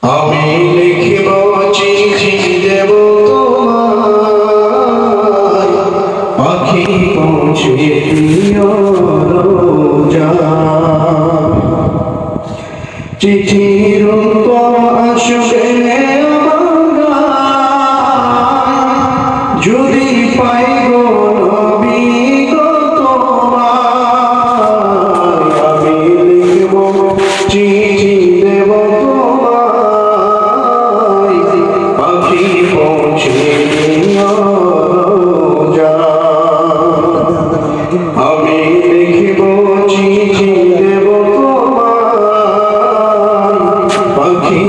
আমি লিখিব চিঠি দেব তোমায়, পাখি পৌঁছে দিও রোজায়। চিঠির উত্তর আসবে যদি পাই গো নবী গো তোমায়। আমি লিখব চিঠি দেব তোমায়, পাখি পৌঁছে দিও রোজায়। আমি লিখব চিঠি দেব তোমায়, পাখি